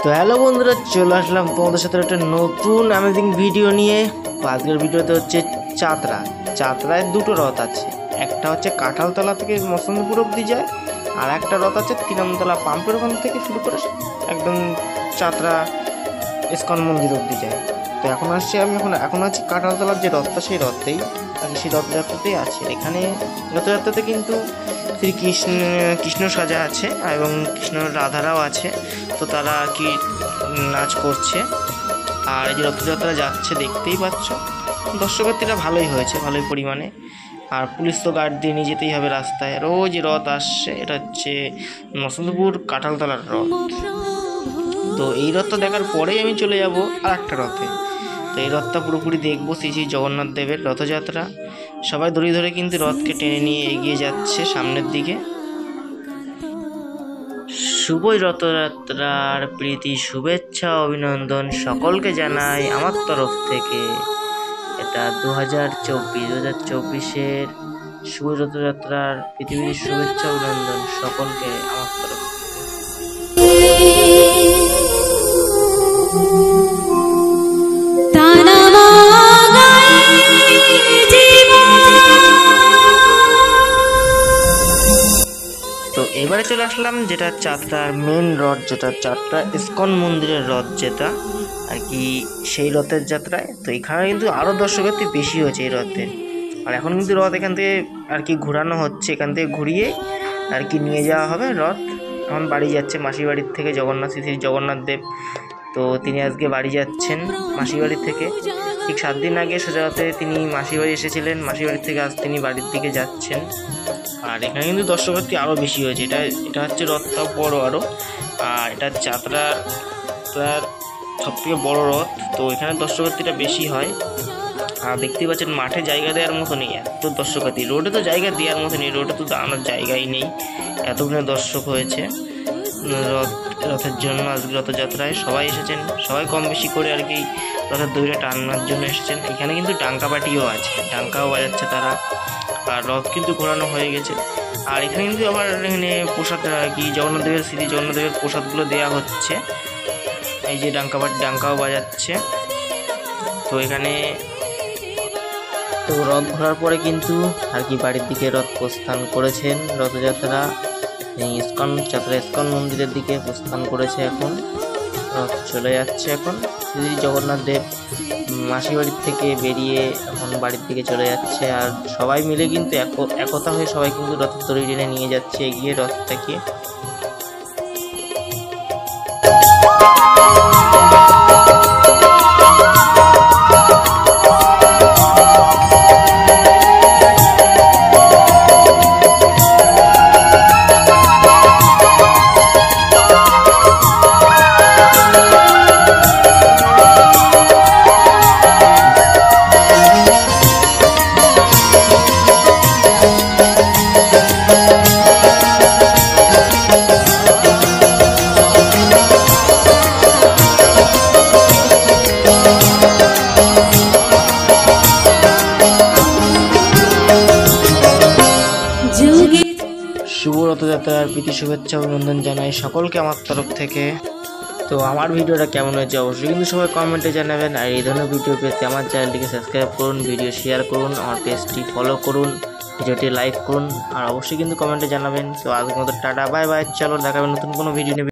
তো হ্যালো বন্ধুরা, চলে আসলাম তোমাদের সাথে একটা নতুন অ্যামেজিং ভিডিও নিয়ে। আজকের ভিডিওতে হচ্ছে চাতরায় দুটো রথ আছে। একটা হচ্ছে কাঁঠালতলা থেকে মসন্দপুর অব্দি যায়, আর একটা রথ আছে তিনমতলা পাম্পের ওখান থেকে শুরু করে একদম চাতরা ইস্কন মন্দির অব্দি যায়। তো এখন আছি কাঁঠালতলার যে রথটা, সেই রথেই আর সেই রথযাত্রাতেই আছে। এখানে রথযাত্রাতে কিন্তু কৃষ্ণ সাজা আছে এবং কৃষ্ণ রাধারাও আছে। তো তারা আর কি নাচ করছে, আর এই যে রথযাত্রা যাচ্ছে দেখতেই পাচ্ছ। দর্শনার্থীরা ভালোই হয়েছে, ভালোই পরিমাণে। আর পুলিশ তো গার্ড দিয়ে নিয়ে যেতেই হবে রাস্তায়। রোজ রথ আসছে, এটা হচ্ছে মসন্দপুর কাঁঠালতলার রথ। তো এই রথটা দেখার পরেই আমি চলে যাব আর একটা রথে। তো এই রথটা পুরোপুরি দেখবো, শ্রী জগন্নাথ দেবের রথযাত্রা। সবাই দড়ি ধরে কিন্তু রথকে টেনে নিয়ে এগিয়ে যাচ্ছে সামনের দিকে। শুভই রথযাত্রার প্রীতি শুভেচ্ছা অভিনন্দন সকলকে জানাই আমার তরফ থেকে। এটা 2024-এর শুভ রথযাত্রার পৃথিবীর শুভেচ্ছা অভিনন্দন সকলকে আমার তরফ থেকে। তো এবারে চলে আসলাম যেটা চাতরার মেন রথ, যেটা চাতরা ইস্কন মন্দিরের রথ, যেটা আর কি সেই রথের যাত্রায়। তো এখানে কিন্তু আরও দর্শনার্থী বেশি হয়েছে এই রথে। আর এখন কিন্তু রথ এখান থেকে আর কি ঘোরানো হচ্ছে, এখান থেকে ঘুরিয়ে আর কি নিয়ে যাওয়া হবে রথ। এখন বাড়ি যাচ্ছে মাসির বাড়ির থেকে শ্রী জগন্নাথ দেব। তো তিনি আজকে বাড়ি যাচ্ছেন মাসির বাড়ির থেকে। ঠিক 7 দিন আগে সোজা রথে তিনি মাসির বাড়ি এসেছিলেন, মাসির বাড়ির থেকে আজ তিনি বাড়ির দিকে যাচ্ছেন। আর এখানে কিন্তু দর্শনার্থী আরও বেশি হয়েছে। এটা হচ্ছে রথটা বড় আরও, আর এটা চাতরার সবথেকে বড় রথ। তো এখানে দর্শনার্থীটা বেশি হয়। আর দেখতেই পাচ্ছেন মাঠে জায়গা দেওয়ার মতো নেই, এত দর্শনার্থী। রোডে তো জায়গা দেওয়ার মতো নেই, রোডে তো দাঁড়ানোর জায়গাই নেই, এতগুলো দর্শক হয়েছে রথের জন্য। আজকে রথযাত্রায় সবাই এসেছেন, সবাই কম বেশি করে আর কি রথের দড়িটা টানার জন্য এসেছেন। এখানে কিন্তু ডাঙ্কা পাটিও আছে, ডাঙ্কাও বাজাচ্ছে তারা। আর রথ কিন্তু ঘোরানো হয়ে গেছে। আর এখানে কিন্তু আবার এখানে প্রসাদ আর কি শ্রী জগন্নাথ দেবের প্রসাদগুলো দেওয়া হচ্ছে। এই যে ডাঙ্কাও বাজাচ্ছে। তো এখানে তো রথ ঘোরার পরে কিন্তু আর কি বাড়ির দিকে রথ প্রস্থান করেছেন। রথযাত্রা এই চাতরা ইস্কন মন্দিরের দিকে প্রস্থান করেছে। এখন রথ চলে যাচ্ছে। এখন শ্রী জগন্নাথ দেব মাসির বাড়ির থেকে বেরিয়ে এখন বাড়ির দিকে চলে যাচ্ছে। আর সবাই মিলে কিন্তু একতা হয়ে সবাই কিন্তু রথের দড়ি টেনে নিয়ে যাচ্ছে এগিয়ে রথটাকে। শুভ রথযাত্রার প্রীতি শুভেচ্ছা অভিনন্দন জানাই সকলকে আমার তরফ থেকে। তো আমার ভিডিওটা কেমন হয়েছে অবশ্যই কিন্তু সবাই কমেন্টে জানাবেন। আর এই ধরনের ভিডিও পেতে আমার চ্যানেলটিকে সাবস্ক্রাইব করুন, ভিডিও শেয়ার করুন, আমার পেজটি ফলো করুন, ভিডিওটি লাইক করুন, আর অবশ্যই কিন্তু কমেন্টে জানাবেন। তো আজকের মতো টাটা, বাই বাই। চলো দেখাবেন নতুন কোনো ভিডিও নেবে।